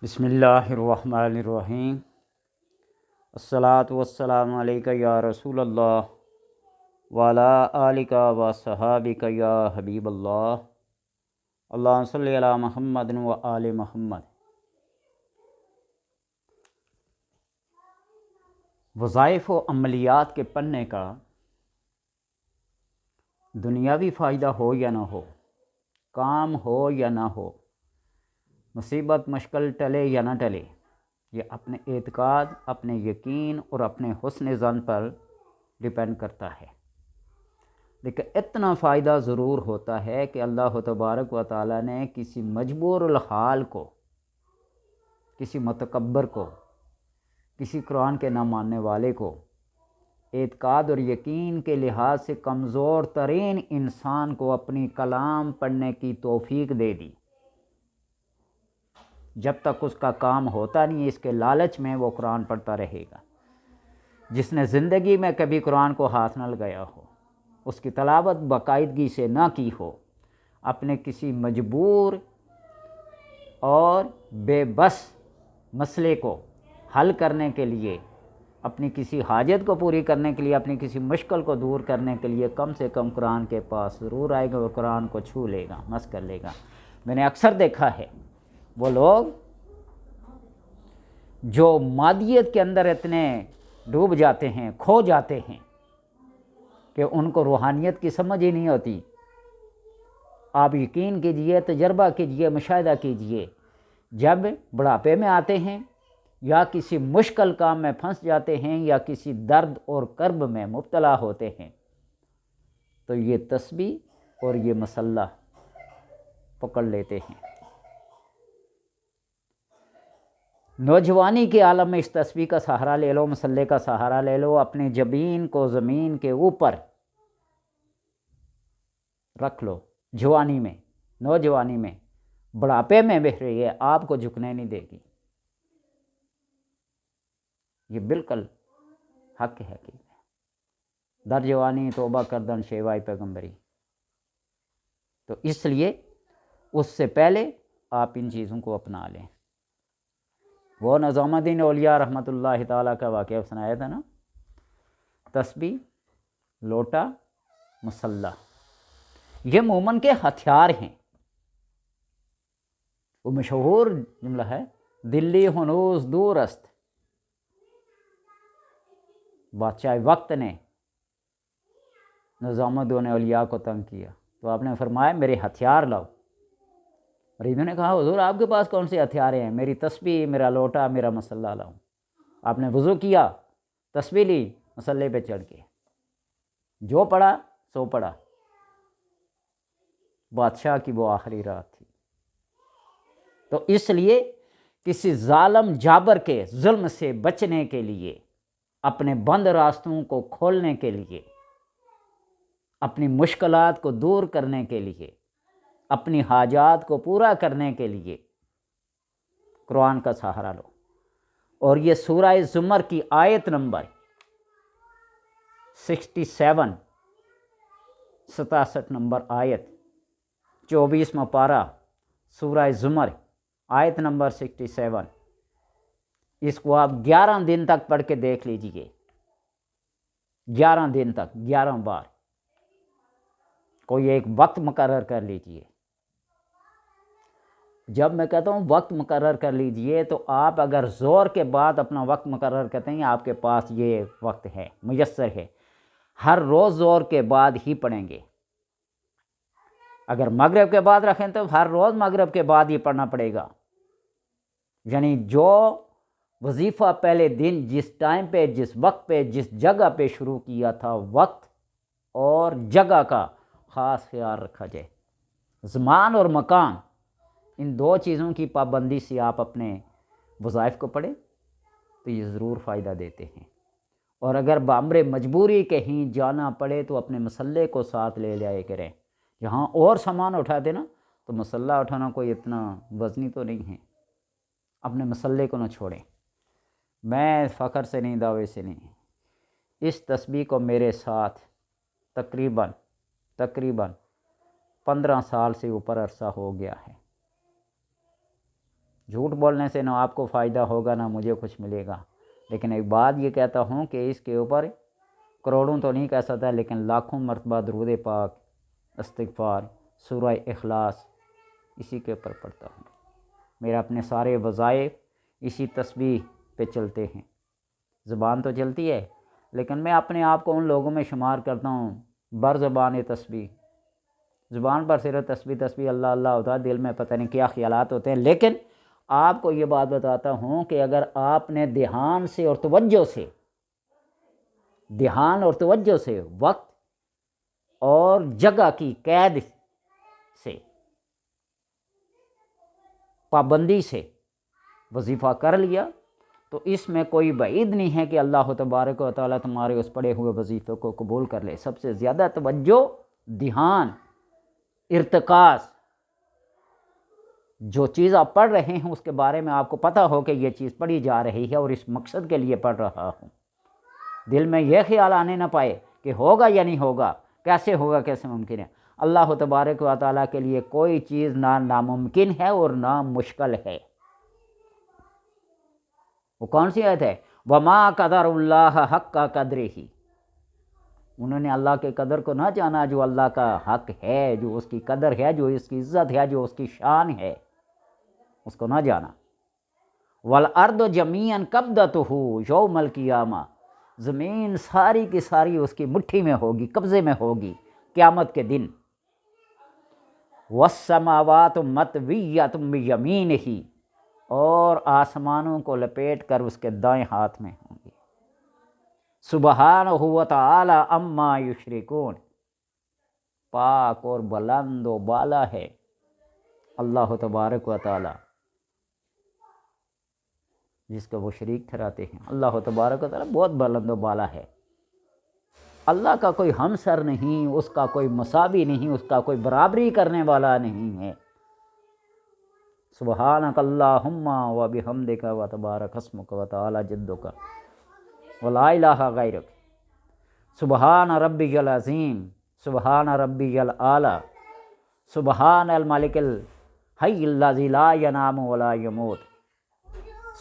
بسم اللہ الرحمن الرحیم۔ الصلاۃ والسلام علیک یا رسول اللہ وعلی آلک و صحابک یا حبیب اللہ۔ اللہم صلی علی محمد و آل محمد۔ وظائف و عملیات کے پڑھنے کا دنیاوی فائدہ ہو یا نہ ہو، کام ہو یا نہ ہو، مصیبت مشکل ٹلے یا نہ ٹلے، یہ اپنے اعتقاد، اپنے یقین اور اپنے حسن ظن پر ڈیپینڈ کرتا ہے۔ لیکن اتنا فائدہ ضرور ہوتا ہے کہ اللہ تبارک و تعالیٰ نے کسی مجبور الحال کو، کسی متکبر کو، کسی قرآن کے نہ ماننے والے کو اعتقاد اور یقین کے لحاظ سے کمزور ترین انسان کو اپنی کلام پڑھنے کی توفیق دے دی۔ جب تک اس کا کام ہوتا نہیں، اس کے لالچ میں وہ قرآن پڑھتا رہے گا۔ جس نے زندگی میں کبھی قرآن کو ہاتھ نہ لگایا ہو، اس کی تلاوت باقاعدگی سے نہ کی ہو، اپنے کسی مجبور اور بے بس مسئلے کو حل کرنے کے لیے، اپنی کسی حاجت کو پوری کرنے کے لیے، اپنی کسی مشکل کو دور کرنے کے لیے کم سے کم قرآن کے پاس ضرور آئے گا اور قرآن کو چھو لے گا، مس کر لے گا۔ میں نے اکثر دیکھا ہے وہ لوگ جو مادیت کے اندر اتنے ڈوب جاتے ہیں، کھو جاتے ہیں کہ ان کو روحانیت کی سمجھ ہی نہیں ہوتی۔ آپ یقین کیجئے، تجربہ کیجئے، مشاہدہ کیجئے، جب بڑھاپے میں آتے ہیں یا کسی مشکل کام میں پھنس جاتے ہیں یا کسی درد اور کرب میں مبتلا ہوتے ہیں تو یہ تسبیح اور یہ مسلح پکڑ لیتے ہیں۔ نوجوانی کے عالم میں اس تسبیح کا سہارا لے لو، مسلح کا سہارا لے لو، اپنے جبین کو زمین کے اوپر رکھ لو۔ جوانی میں، نوجوانی میں، بڑھاپے میں بہ رہی ہے، آپ کو جھکنے نہیں دے گی۔ یہ بالکل حق ہے کہ در جوانی توبہ کردن شیوائے پیغمبری۔ تو اس لیے اس سے پہلے آپ ان چیزوں کو اپنا لیں۔ وہ نظام الدین اولیاء رحمۃ اللہ تعالیٰ کا واقعہ سنایا تھا نا، تسبیح، لوٹا، مسلح، یہ مومن کے ہتھیار ہیں۔ وہ مشہور جملہ ہے، دلی ہنوز دور است۔ بادشاہ وقت نے نظام الدین اولیاء کو تنگ کیا تو آپ نے فرمایا میرے ہتھیار لاؤ۔ مریدوں نے کہا حضور آپ کے پاس کون سے ہتھیار ہیں؟ میری تسبیح، میرا لوٹا، میرا مسلح لاؤں۔ آپ نے وضو کیا، تسبیح لی، مسلح پہ چڑھ کے جو پڑھا سو پڑھا۔ بادشاہ کی وہ آخری رات تھی۔ تو اس لیے کسی ظالم جابر کے ظلم سے بچنے کے لیے، اپنے بند راستوں کو کھولنے کے لیے، اپنی مشکلات کو دور کرنے کے لیے، اپنی حاجات کو پورا کرنے کے لیے قرآن کا سہارا لو۔ اور یہ سورہ زمر کی آیت نمبر 67، 67 نمبر آیت، 24واں پارہ سورہ زمر، آیت نمبر 67، اس کو آپ 11 دن تک پڑھ کے دیکھ لیجئے۔ 11 دن تک 11 بار، کوئی ایک وقت مقرر کر لیجئے۔ جب میں کہتا ہوں وقت مقرر کر لیجئے تو آپ اگر زور کے بعد اپنا وقت مقرر کرتے ہیں، آپ کے پاس یہ وقت ہے، میسر ہے، ہر روز زور کے بعد ہی پڑھیں گے۔ اگر مغرب کے بعد رکھیں تو ہر روز مغرب کے بعد ہی پڑھنا پڑے گا۔ یعنی جو وظیفہ پہلے دن جس ٹائم پہ، جس وقت پہ، جس جگہ پہ شروع کیا تھا، وقت اور جگہ کا خاص خیال رکھا جائے۔ زمان اور مکان، ان دو چیزوں کی پابندی سے آپ اپنے وظائف کو پڑھیں تو یہ ضرور فائدہ دیتے ہیں۔ اور اگر بامر مجبوری کہیں جانا پڑے تو اپنے مسلح کو ساتھ لے جائے کریں۔ جہاں اور سامان اٹھاتے نا تو مسلح اٹھانا کوئی اتنا وزنی تو نہیں ہے، اپنے مسلح کو نہ چھوڑیں۔ میں فخر سے نہیں، دعوے سے نہیں، اس تسبیح کو میرے ساتھ تقریباً 15 سال سے اوپر عرصہ ہو گیا ہے۔ جھوٹ بولنے سے نہ آپ کو فائدہ ہوگا نہ مجھے کچھ ملے گا، لیکن ایک بات یہ کہتا ہوں کہ اس کے اوپر کروڑوں تو نہیں کہہ سکتا، لیکن لاکھوں مرتبہ درود پاک، استغفار، سورہ اخلاص اسی کے اوپر پڑھتا ہوں۔ میرا اپنے سارے وظائف اسی تسبیح پہ چلتے ہیں۔ زبان تو چلتی ہے، لیکن میں اپنے آپ کو ان لوگوں میں شمار کرتا ہوں بر زبان تسبیح، زبان پر صرف تسبیح تسبیح اللہ اللہ ہوتا ہے، دل میں پتہ نہیں کیا خیالات ہوتے ہیں۔ لیکن آپ کو یہ بات بتاتا ہوں کہ اگر آپ نے دھیان سے اور توجہ سے، دھیان اور توجہ سے، وقت اور جگہ کی قید سے، پابندی سے وظیفہ کر لیا تو اس میں کوئی بعید نہیں ہے کہ اللہ تبارک و تعالیٰ تمہارے اس پڑھے ہوئے وظیفے کو قبول کر لے۔ سب سے زیادہ توجہ، دھیان، ارتکاز، جو چیز آپ پڑھ رہے ہیں اس کے بارے میں آپ کو پتہ ہو کہ یہ چیز پڑھی جا رہی ہے اور اس مقصد کے لیے پڑھ رہا ہوں۔ دل میں یہ خیال آنے نہ پائے کہ ہوگا یا نہیں ہوگا، کیسے ہوگا، کیسے ممکن ہے۔ اللہ تبارک و تعالیٰ کے لیے کوئی چیز نہ ناممکن ہے اور نہ مشکل ہے۔ وہ کون سی آیت ہے؟ وَمَا قَدَرُ اللَّهَ حَقَّ قَدْرِهِ۔ انہوں نے اللہ کے قدر کو نہ جانا جو اللہ کا حق ہے، جو اس کی قدر ہے، جو اس کی عزت ہے، جو اس کی شان ہے، اس کو نہ جانا۔ وَالْأَرْضُ جَمِيعًا قَبْضَتُهُ يَوْمَ الْقِيَامَةِ، زمین ساری کی ساری اس کی مٹھی میں ہوگی، قبضے میں ہوگی قیامت کے دن۔ وَالسَّمَاوَاتُ مَطْوِيَّةٌ بِيَمِينِهِ، اور آسمانوں کو لپیٹ کر اس کے دائیں ہاتھ میں ہوں گے۔ سبحانہ و تعالی عما یشرکون، پاک اور بلند و بالا ہے اللہ تبارک و تعالی جس کو وہ شریک ٹھہراتے ہیں۔ اللہ تبارک و تعالی بہت بلند و بالا ہے۔ اللہ کا کوئی ہمسر نہیں، اس کا کوئی مساوی نہیں، اس کا کوئی برابری کرنے والا نہیں ہے۔ سبحانک اللہم و بحمدک و تبارک اسمک و تعالی جدک ولا الہ غیرک، سبحان ربی العظیم، سبحان ربی الاعلی، سبحان الملک الحی الذی لا ینام ولا یموت،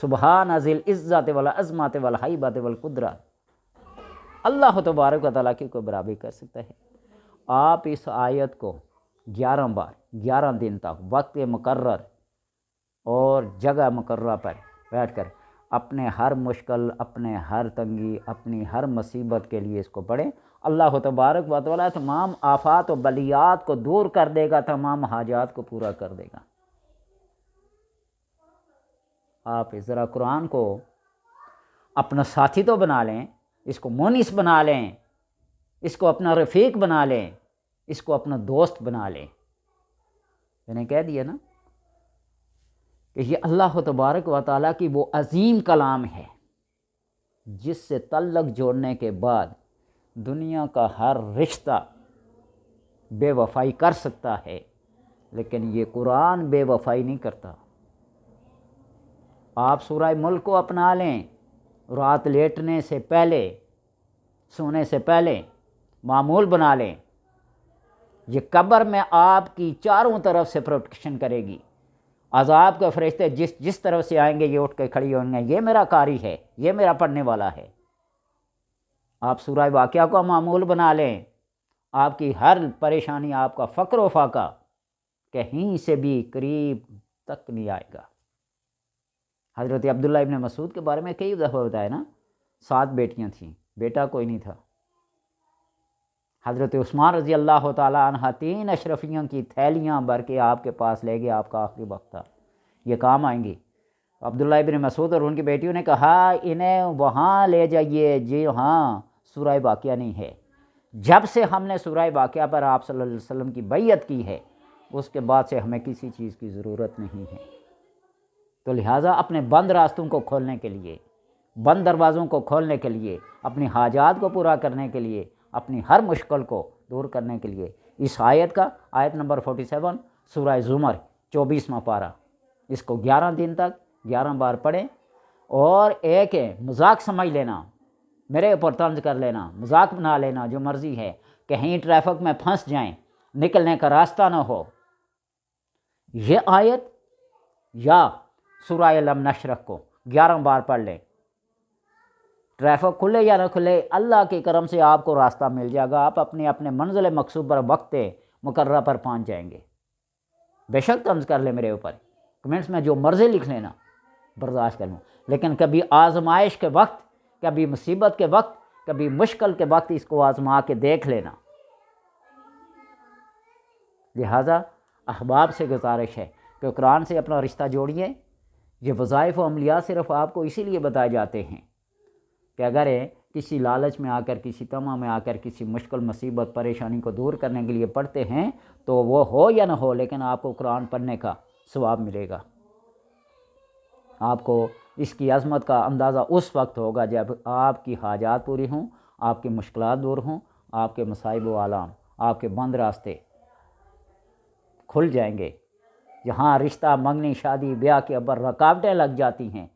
سبحان ذی العزت والعظمت والہیبت والقدرت۔ اللہ تبارک و تعالیٰ کی کوئی برابری کر سکتا ہے؟ آپ اس آیت کو 11 بار 11 دن تک وقت مقرر اور جگہ مقررہ پر بیٹھ کر اپنے ہر مشکل، اپنے ہر تنگی، اپنی ہر مصیبت کے لیے اس کو پڑھیں۔ اللہ تبارک و تعالیٰ تمام آفات و بلیات کو دور کر دے گا، تمام حاجات کو پورا کر دے گا۔ آپ ذرا قرآن کو اپنا ساتھی تو بنا لیں، اس کو مونس بنا لیں، اس کو اپنا رفیق بنا لیں، اس کو اپنا دوست بنا لیں۔ میں نے کہہ دیا نا کہ یہ اللہ تبارک و تعالیٰ کی وہ عظیم کلام ہے جس سے تعلق جوڑنے کے بعد دنیا کا ہر رشتہ بے وفائی کر سکتا ہے، لیکن یہ قرآن بے وفائی نہیں کرتا۔ آپ سورہ ملک کو اپنا لیں، رات لیٹنے سے پہلے، سونے سے پہلے معمول بنا لیں۔ یہ قبر میں آپ کی چاروں طرف سے پروٹیکشن کرے گی۔ عذاب کے فرشتے جس طرف سے آئیں گے یہ اٹھ کے کھڑی ہوں گے، یہ میرا قاری ہے، یہ میرا پڑھنے والا ہے۔ آپ سورہ واقعہ کو معمول بنا لیں، آپ کی ہر پریشانی، آپ کا فقر و فاقہ کہیں سے بھی قریب تک نہیں آئے گا۔ حضرت عبداللہ ابن مسعود کے بارے میں کئی دفعہ بتایا نا، 7 بیٹیاں تھیں، بیٹا کوئی نہیں تھا۔ حضرت عثمان رضی اللہ تعالیٰ عنہ 3 اشرفیوں کی تھیلیاں بھر کے آپ کے پاس لے گئے، آپ کا آخری وقت تھا، یہ کام آئیں گی۔ عبداللہ ابن مسعود اور ان کی بیٹیوں نے کہا انہیں وہاں لے جائیے جی ہاں سورہ واقعہ نہیں ہے۔ جب سے ہم نے سورہ واقعہ پر آپ صلی اللہ علیہ وسلم کی بیعت کی ہے اس کے بعد سے ہمیں کسی چیز کی ضرورت نہیں ہے۔ تو لہٰذا اپنے بند راستوں کو کھولنے کے لیے، بند دروازوں کو کھولنے کے لیے، اپنی حاجات کو پورا کرنے کے لیے، اپنی ہر مشکل کو دور کرنے کے لیے اس آیت کا، آیت نمبر 47 سورہ زمر 24واں پارہ، اس کو 11 دن تک 11 بار پڑھیں۔ اور ایک ہے مذاق سمجھ لینا، میرے اوپر طنز کر لینا، مذاق بنا لینا، جو مرضی ہے، کہیں ٹریفک میں پھنس جائیں، نکلنے کا راستہ نہ ہو، یہ آیت یا سورہ لم نشرح کو 11 بار پڑھ لیں، ٹریفک کھلے یا نہ کھلے اللہ کے کرم سے آپ کو راستہ مل جائے گا، آپ اپنے اپنے منزل مقصود پر وقت مقررہ پر پہنچ جائیں گے۔ بے شک طنز کر لے میرے اوپر، کمنٹس میں جو مرضی لکھ لینا، برداشت کر لوں، لیکن کبھی آزمائش کے وقت، کبھی مصیبت کے وقت، کبھی مشکل کے وقت اس کو آزما کے دیکھ لینا۔ لہٰذا احباب سے گزارش ہے کہ قرآن سے اپنا رشتہ جوڑیے۔ یہ وظائف و عملیات صرف آپ کو اسی لیے بتائے جاتے ہیں کہ اگر کسی لالچ میں آ کر، کسی طمع میں آ کر، کسی مشکل مصیبت پریشانی کو دور کرنے کے لیے پڑھتے ہیں تو وہ ہو یا نہ ہو، لیکن آپ کو قرآن پڑھنے کا ثواب ملے گا۔ آپ کو اس کی عظمت کا اندازہ اس وقت ہوگا جب آپ کی حاجات پوری ہوں، آپ کی مشکلات دور ہوں، آپ کے مصائب و آلام، آپ کے بند راستے کھل جائیں گے۔ جہاں رشتہ، منگنی، شادی، بیاہ کے اوپر رکاوٹیں لگ جاتی ہیں،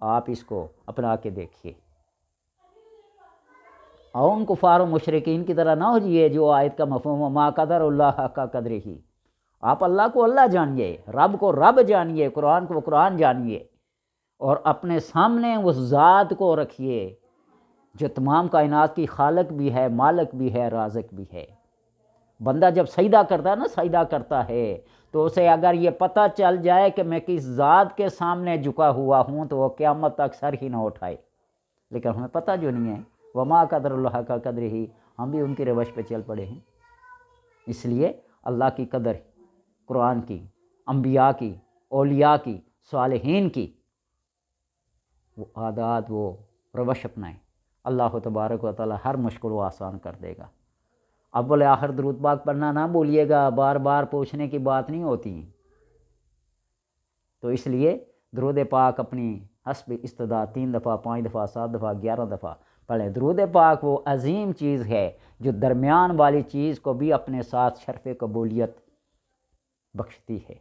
آپ اس کو اپنا کے دیکھیے، اور ان کفار و مشرکین کی طرح نہ ہو جائیے جو آیت کا مفہوم ہے ما قدر اللہ حق قدر ہی۔ آپ اللہ کو اللہ جانیے، رب کو رب جانیے، قرآن کو قرآن جانیے، اور اپنے سامنے اس ذات کو رکھیے جو تمام کائنات کی خالق بھی ہے، مالک بھی ہے، رازق بھی ہے۔ بندہ جب سجدہ کرتا ہے نا، سجدہ کرتا ہے تو اسے اگر یہ پتہ چل جائے کہ میں کس ذات کے سامنے جھکا ہوا ہوں تو وہ قیامت تک سر ہی نہ اٹھائے، لیکن ہمیں پتہ جو نہیں ہے، وما قدر اللہ کا قدر ہی، ہم بھی ان کی روش پہ چل پڑے ہیں۔ اس لیے اللہ کی قدر، قرآن کی، انبیاء کی، اولیاء کی، صالحین کی وہ عادات، وہ روش اپنائیں، اللہ تبارک و تعالی ہر مشکل کو آسان کر دے گا۔ اول آخر درود پاک پڑھنا نہ بھولیے گا، بار بار پوچھنے کی بات نہیں ہوتی، تو اس لیے درود پاک اپنی حسب استطاعت 3 دفعہ، 5 دفعہ، 7 دفعہ، 11 دفعہ پڑھیں۔ درود پاک وہ عظیم چیز ہے جو درمیان والی چیز کو بھی اپنے ساتھ شرف قبولیت بخشتی ہے۔